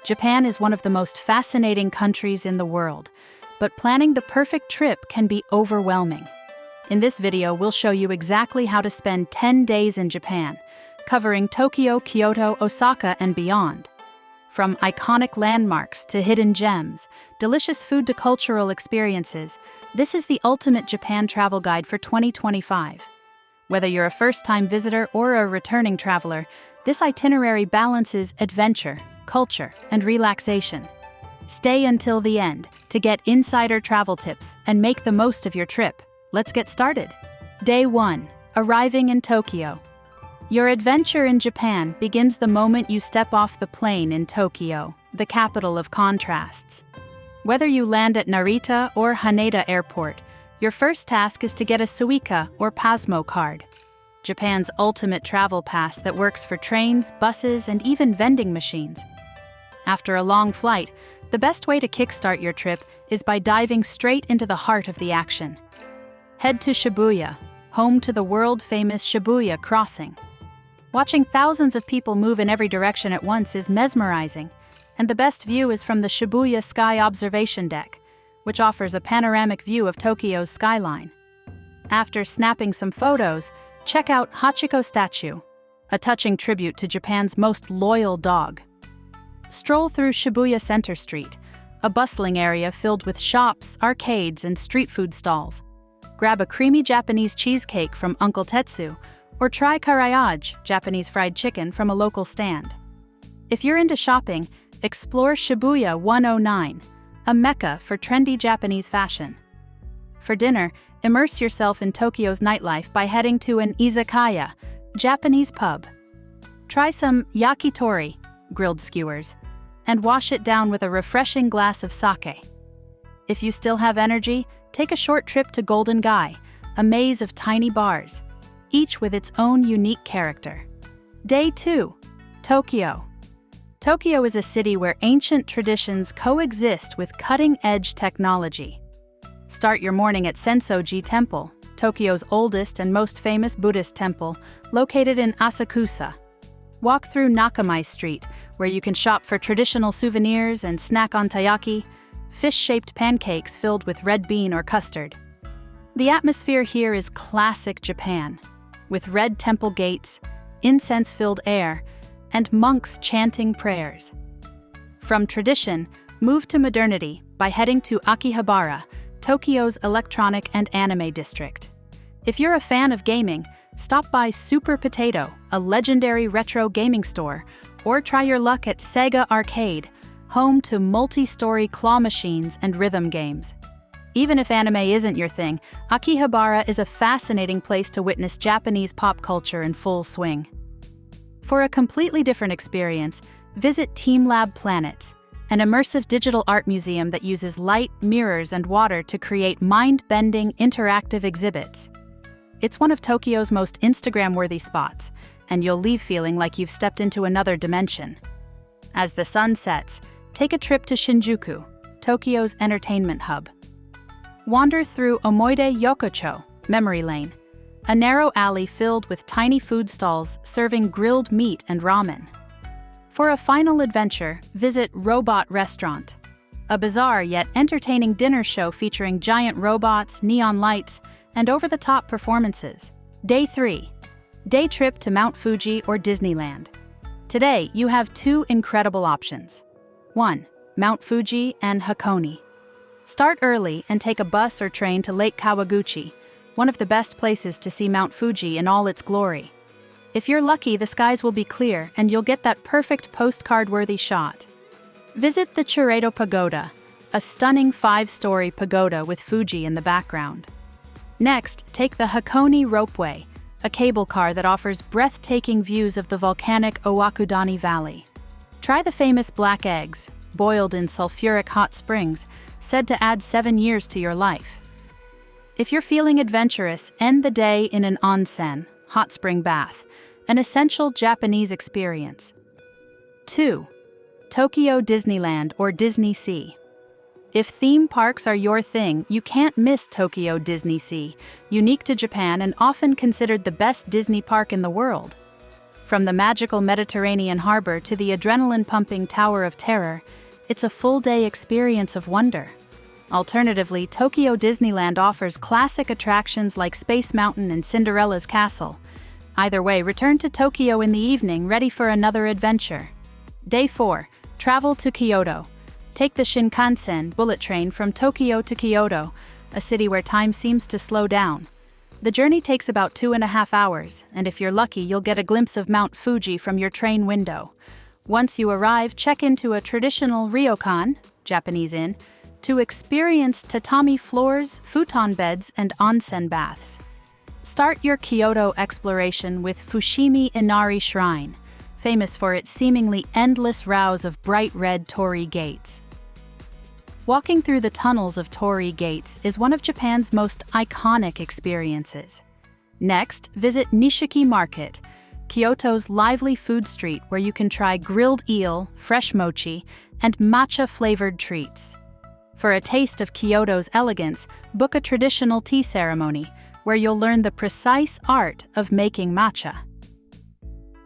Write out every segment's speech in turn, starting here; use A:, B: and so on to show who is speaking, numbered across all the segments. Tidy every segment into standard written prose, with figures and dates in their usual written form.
A: Japan is one of the most fascinating countries in the world, but planning the perfect trip can be overwhelming. In this video, we'll show you exactly how to spend 10 days in Japan, covering Tokyo, Kyoto, Osaka, and beyond. From iconic landmarks to hidden gems, delicious food to cultural experiences, this is the ultimate Japan travel guide for 2025. Whether you're a first-time visitor or a returning traveler, this itinerary balances adventure, culture, and relaxation. Stay until the end to get insider travel tips and make the most of your trip. Let's get started. Day 1. Arriving in Tokyo. Your adventure in Japan begins the moment you step off the plane in Tokyo, the capital of contrasts. Whether you land at Narita or Haneda Airport, your first task is to get a Suica or Pasmo card, Japan's ultimate travel pass that works for trains, buses, and even vending machines. After a long flight, the best way to kickstart your trip is by diving straight into the heart of the action. Head to Shibuya, home to the world-famous Shibuya Crossing. Watching thousands of people move in every direction at once is mesmerizing, and the best view is from the Shibuya Sky Observation Deck, which offers a panoramic view of Tokyo's skyline. After snapping some photos, check out Hachiko Statue, a touching tribute to Japan's most loyal dog. Stroll through Shibuya Center Street, a bustling area filled with shops, arcades, and street food stalls. Grab a creamy Japanese cheesecake from Uncle Tetsu, or try karaage, Japanese fried chicken, from a local stand. If you're into shopping, explore Shibuya 109, a mecca for trendy Japanese fashion. For dinner, immerse yourself in Tokyo's nightlife by heading to an izakaya, Japanese pub. Try some yakitori, grilled skewers, and wash it down with a refreshing glass of sake. If you still have energy, take a short trip to Golden Gai, a maze of tiny bars, each with its own unique character. Day 2. Tokyo. Tokyo is a city where ancient traditions coexist with cutting-edge technology. Start your morning at Sensoji Temple, Tokyo's oldest and most famous Buddhist temple, located in Asakusa. Walk through Nakamai Street, where you can shop for traditional souvenirs and snack on taiyaki, fish-shaped pancakes filled with red bean or custard. The atmosphere here is classic Japan, with red temple gates, incense-filled air, and monks chanting prayers. From tradition, move to modernity by heading to Akihabara, Tokyo's electronic and anime district. If you're a fan of gaming, stop by Super Potato, a legendary retro gaming store, or try your luck at Sega Arcade, home to multi-story claw machines and rhythm games. Even if anime isn't your thing, Akihabara is a fascinating place to witness Japanese pop culture in full swing. For a completely different experience, visit TeamLab Planets, an immersive digital art museum that uses light, mirrors, and water to create mind-bending interactive exhibits. It's one of Tokyo's most Instagram-worthy spots, and you'll leave feeling like you've stepped into another dimension. As the sun sets, take a trip to Shinjuku, Tokyo's entertainment hub. Wander through Omoide Yokocho, Memory Lane, a narrow alley filled with tiny food stalls serving grilled meat and ramen. For a final adventure, visit Robot Restaurant, a bizarre yet entertaining dinner show featuring giant robots, neon lights, and over-the-top performances. Day 3. Day trip to Mount Fuji or Disneyland. Today, you have two incredible options. 1. Mount Fuji and Hakone. Start early and take a bus or train to Lake Kawaguchi, one of the best places to see Mount Fuji in all its glory. If you're lucky, the skies will be clear and you'll get that perfect postcard-worthy shot. Visit the Churedo Pagoda, a stunning 5-story pagoda with Fuji in the background. Next, take the Hakone Ropeway, a cable car that offers breathtaking views of the volcanic Owakudani Valley. Try the famous black eggs, boiled in sulfuric hot springs, said to add 7 years to your life. If you're feeling adventurous, end the day in an onsen, hot spring bath, an essential Japanese experience. 2. Tokyo Disneyland or Disney Sea. If theme parks are your thing, you can't miss Tokyo Disney Sea, unique to Japan and often considered the best Disney park in the world. From the magical Mediterranean harbor to the adrenaline-pumping Tower of Terror, it's a full-day experience of wonder. Alternatively, Tokyo Disneyland offers classic attractions like Space Mountain and Cinderella's Castle. Either way, return to Tokyo in the evening, ready for another adventure. Day 4. Travel to Kyoto. Take the Shinkansen bullet train from Tokyo to Kyoto, a city where time seems to slow down. The journey takes about 2.5 hours, and if you're lucky, you'll get a glimpse of Mount Fuji from your train window. Once you arrive, check into a traditional ryokan, Japanese inn, to experience tatami floors, futon beds, and onsen baths. Start your Kyoto exploration with Fushimi Inari Shrine, famous for its seemingly endless rows of bright red torii gates. Walking through the tunnels of torii gates is one of Japan's most iconic experiences. Next, visit Nishiki Market, Kyoto's lively food street where you can try grilled eel, fresh mochi, and matcha-flavored treats. For a taste of Kyoto's elegance, book a traditional tea ceremony where you'll learn the precise art of making matcha.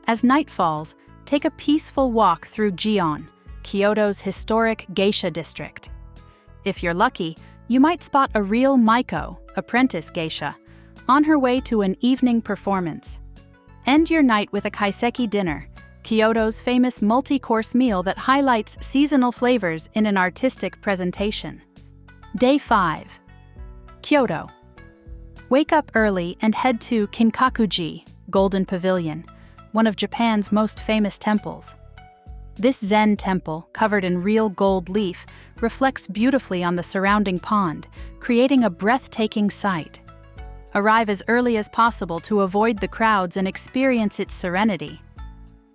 A: As night falls, take a peaceful walk through Gion, Kyoto's historic geisha district. If you're lucky, you might spot a real Maiko, apprentice geisha, on her way to an evening performance. End your night with a kaiseki dinner, Kyoto's famous multi-course meal that highlights seasonal flavors in an artistic presentation. Day 5. Kyoto. Wake up early and head to Kinkaku-ji, Golden Pavilion, one of Japan's most famous temples. This Zen temple, covered in real gold leaf, reflects beautifully on the surrounding pond, creating a breathtaking sight. Arrive as early as possible to avoid the crowds and experience its serenity.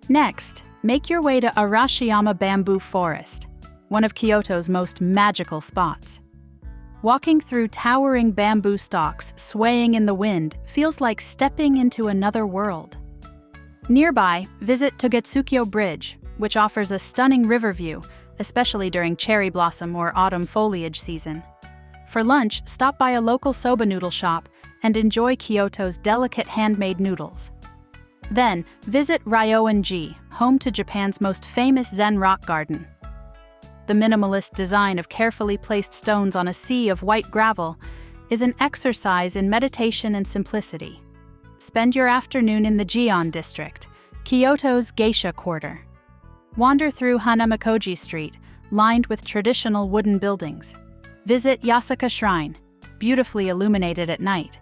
A: Next, make your way to Arashiyama Bamboo Forest, one of Kyoto's most magical spots. Walking through towering bamboo stalks swaying in the wind feels like stepping into another world. Nearby, visit Togetsukyo Bridge, which offers a stunning river view, especially during cherry blossom or autumn foliage season. For lunch, stop by a local soba noodle shop and enjoy Kyoto's delicate handmade noodles. Then, visit RYON-JI, home to Japan's most famous Zen rock garden. The minimalist design of carefully placed stones on a sea of white gravel is an exercise in meditation and simplicity. Spend your afternoon in the Gion district, Kyoto's geisha quarter. Wander through Hanamikoji Street, lined with traditional wooden buildings. Visit Osaka Shrine, beautifully illuminated at night.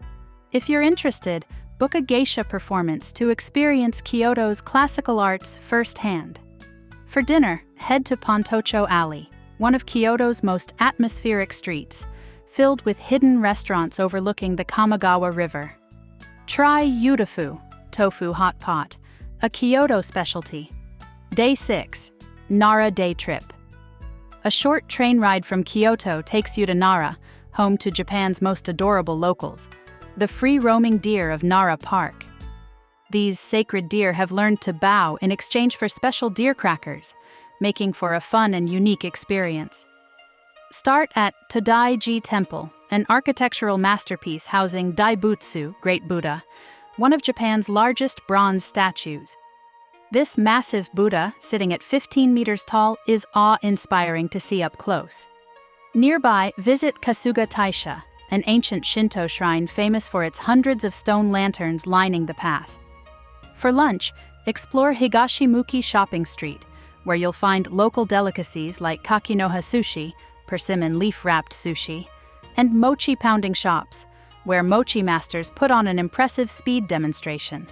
A: If you're interested, book a geisha performance to experience Kyoto's classical arts firsthand. For dinner, head to Pontocho Alley, one of Kyoto's most atmospheric streets, filled with hidden restaurants overlooking the Kamigawa River. Try yudofu, tofu hot pot, a Kyoto specialty. Day 6. Nara Day Trip. A short train ride from Kyoto takes you to Nara, home to Japan's most adorable locals, the free-roaming deer of Nara Park. These sacred deer have learned to bow in exchange for special deer crackers, making for a fun and unique experience. Start at Todai-ji Temple, an architectural masterpiece housing Daibutsu, Great Buddha, one of Japan's largest bronze statues. This massive Buddha, sitting at 15 meters tall, is awe-inspiring to see up close. Nearby, visit Kasuga Taisha, an ancient Shinto shrine famous for its hundreds of stone lanterns lining the path. For lunch, explore Higashimuki Shopping Street, where you'll find local delicacies like kakinoha sushi, persimmon leaf-wrapped sushi, and mochi pounding shops, where mochi masters put on an impressive speed demonstration.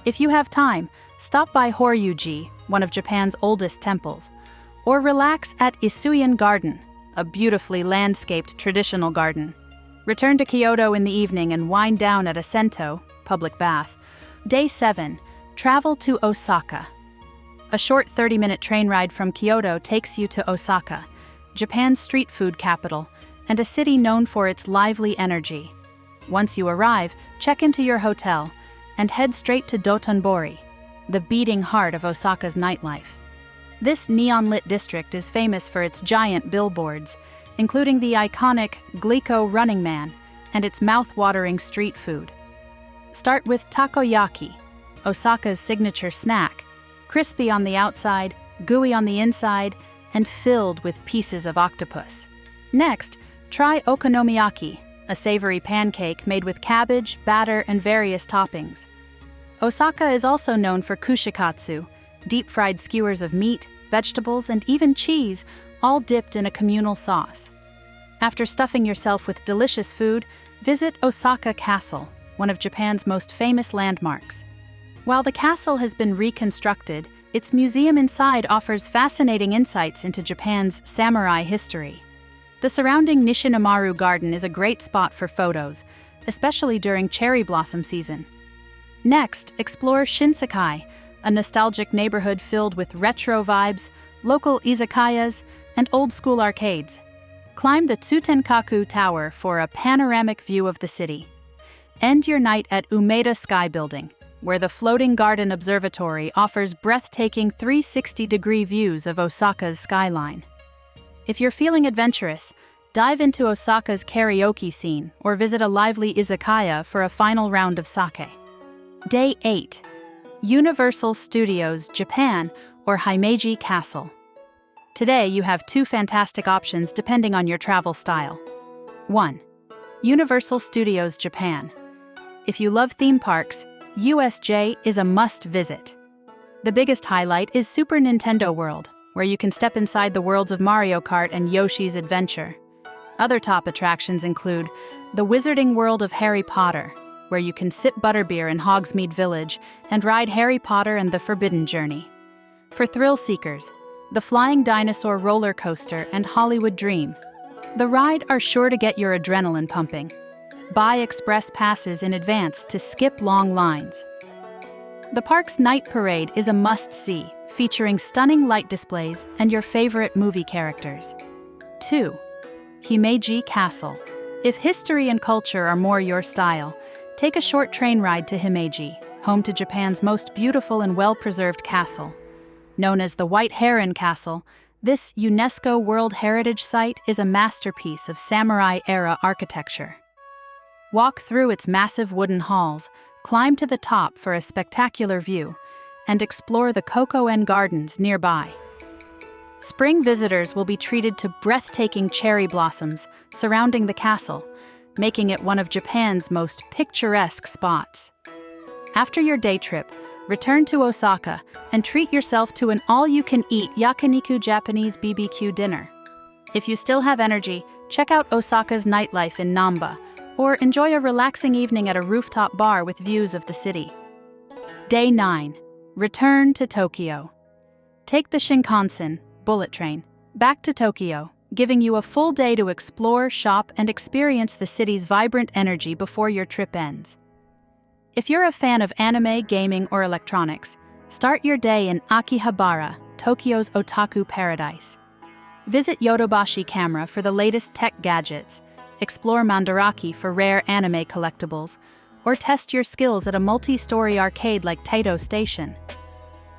A: If you have time, stop by RYON-JI, one of Japan's oldest temples, or relax at Isuian Garden, a beautifully landscaped traditional garden. Return to Kyoto in the evening and wind down at a sento, public bath. Day 7. Travel to Osaka. A short 30-minute train ride from Kyoto takes you to Osaka, Japan's street food capital, and a city known for its lively energy. Once you arrive, check into your hotel and head straight to Dotonbori, the beating heart of Osaka's nightlife. This neon-lit district is famous for its giant billboards, including the iconic Glico Running Man and its mouth-watering street food. Start with takoyaki, Osaka's signature snack, crispy on the outside, gooey on the inside, and filled with pieces of octopus. Next, try okonomiyaki, a savory pancake made with cabbage, batter, and various toppings. Osaka is also known for kushikatsu, deep-fried skewers of meat, vegetables, and even cheese, all dipped in a communal sauce. After stuffing yourself with delicious food, visit Osaka Castle, one of Japan's most famous landmarks. While the castle has been reconstructed, its museum inside offers fascinating insights into Japan's samurai history. The surrounding Nishinamaru Garden is a great spot for photos, especially during cherry blossom season. Next, explore Shinjuku, a nostalgic neighborhood filled with retro vibes, local izakayas, and old-school arcades. Climb the Tsutenkaku Tower for a panoramic view of the city. End your night at Umeda Sky Building, where the floating garden observatory offers breathtaking 360-degree views of Osaka's skyline. If you're feeling adventurous, dive into Osaka's karaoke scene or visit a lively izakaya for a final round of sake. Day 8. Universal Studios Japan or Himeji Castle. Today you have two fantastic options depending on your travel style. 1. Universal Studios Japan. If you love theme parks, USJ is a must-visit. The biggest highlight is Super Nintendo World, where you can step inside the worlds of Mario Kart and Yoshi's Adventure. Other top attractions include the Wizarding World of Harry Potter, where you can sip butterbeer in Hogsmeade Village and ride Harry Potter and the Forbidden Journey. For thrill seekers, the Flying Dinosaur Roller Coaster and Hollywood Dream. The ride are sure to get your adrenaline pumping. Buy express passes in advance to skip long lines. The park's night parade is a must-see, featuring stunning light displays and your favorite movie characters. 2. Himeji Castle. If history and culture are more your style, take a short train ride to Himeji, home to Japan's most beautiful and well-preserved castle. Known as the White Heron Castle, this UNESCO World Heritage Site is a masterpiece of samurai-era architecture. Walk through its massive wooden halls, climb to the top for a spectacular view, and explore the Kokoen Gardens nearby. Spring visitors will be treated to breathtaking cherry blossoms surrounding the castle, making it one of Japan's most picturesque spots. After your day trip, return to Osaka and treat yourself to an all-you-can-eat yakiniku Japanese BBQ dinner. If you still have energy, check out Osaka's Nightlife in Namba, or enjoy a relaxing evening at a rooftop bar with views of the city. Day 9. Return to Tokyo. Take the Shinkansen, bullet train, back to Tokyo, giving you a full day to explore, shop, and experience the city's vibrant energy before your trip ends. If you're a fan of anime, gaming, or electronics, start your day in Akihabara, Tokyo's otaku paradise. Visit Yodobashi Camera for the latest tech gadgets, explore Mandarake for rare anime collectibles, or test your skills at a multi-story arcade like Taito Station.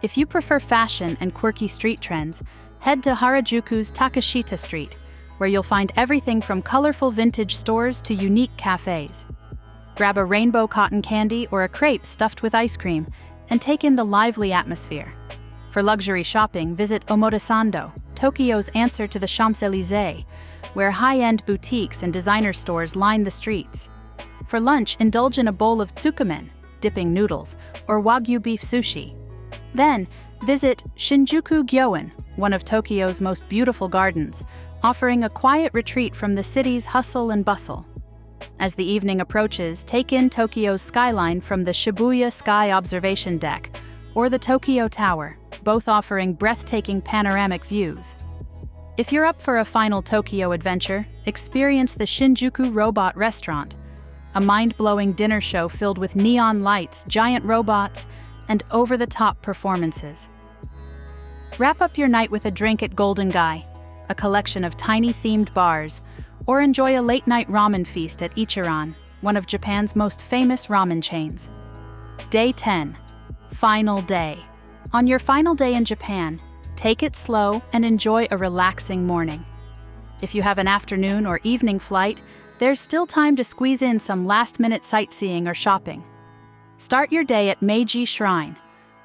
A: If you prefer fashion and quirky street trends, head to Harajuku's Takashita Street, where you'll find everything from colorful vintage stores to unique cafes. Grab a rainbow cotton candy or a crepe stuffed with ice cream, and take in the lively atmosphere. For luxury shopping, visit Omotesando, Tokyo's answer to the Champs-Élysées, where high-end boutiques and designer stores line the streets. For lunch, indulge in a bowl of tsukemen, dipping noodles, or wagyu beef sushi. Then, visit Shinjuku Gion, one of Tokyo's most beautiful gardens, offering a quiet retreat from the city's hustle and bustle. As the evening approaches, take in Tokyo's skyline from the Shibuya Sky Observation Deck or the Tokyo Tower, both offering breathtaking panoramic views. If you're up for a final Tokyo adventure, experience the Shinjuku Robot Restaurant, a mind-blowing dinner show filled with neon lights, giant robots, and over-the-top performances. Wrap up your night with a drink at Golden Gai, a collection of tiny themed bars, or enjoy a late-night ramen feast at Ichiran, one of Japan's most famous ramen chains. Day 10. Final day. On your final day in Japan, take it slow and enjoy a relaxing morning. If you have an afternoon or evening flight, there's still time to squeeze in some last-minute sightseeing or shopping. Start your day at Meiji Shrine,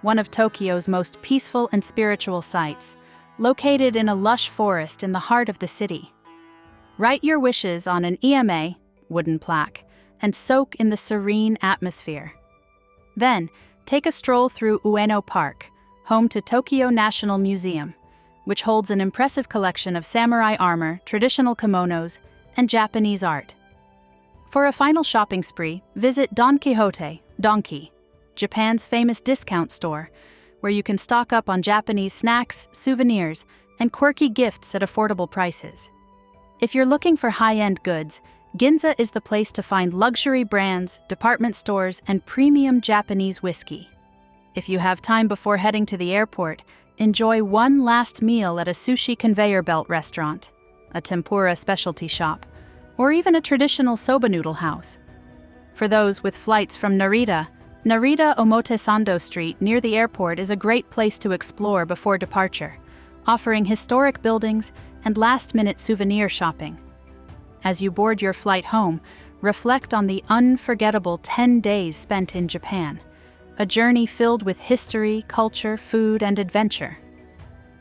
A: one of Tokyo's most peaceful and spiritual sites, located in a lush forest in the heart of the city. Write your wishes on an EMA, wooden plaque, and soak in the serene atmosphere. Then, take a stroll through Ueno Park, home to Tokyo National Museum, which holds an impressive collection of samurai armor, traditional kimonos, and Japanese art. For a final shopping spree, visit Don Quixote, Donkey, Japan's famous discount store, where you can stock up on Japanese snacks, souvenirs, and quirky gifts at affordable prices. If you're looking for high-end goods, Ginza is the place to find luxury brands, department stores, and premium Japanese whiskey. If you have time before heading to the airport, enjoy one last meal at a sushi conveyor belt restaurant, a tempura specialty shop, or even a traditional soba noodle house. For those with flights from Narita Omotesando Street near the airport is a great place to explore before departure, offering historic buildings and last-minute souvenir shopping. As you board your flight home, reflect on the unforgettable 10 days spent in Japan, a journey filled with history, culture, food, and adventure.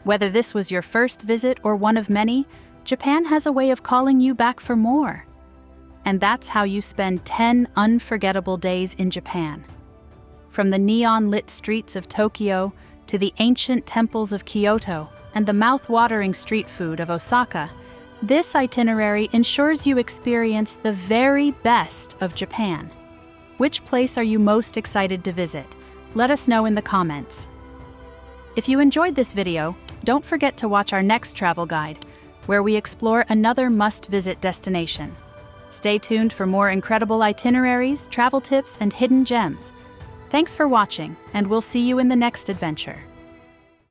A: Whether this was your first visit or one of many, Japan has a way of calling you back for more. And that's how you spend 10 unforgettable days in Japan. From the neon-lit streets of Tokyo to the ancient temples of Kyoto and the mouth-watering street food of Osaka, this itinerary ensures you experience the very best of Japan. Which place are you most excited to visit? Let us know in the comments. If you enjoyed this video, don't forget to watch our next travel guide, where we explore another must-visit destination. Stay tuned for more incredible itineraries, travel tips, and hidden gems. Thanks for watching, and we'll see you in the next adventure.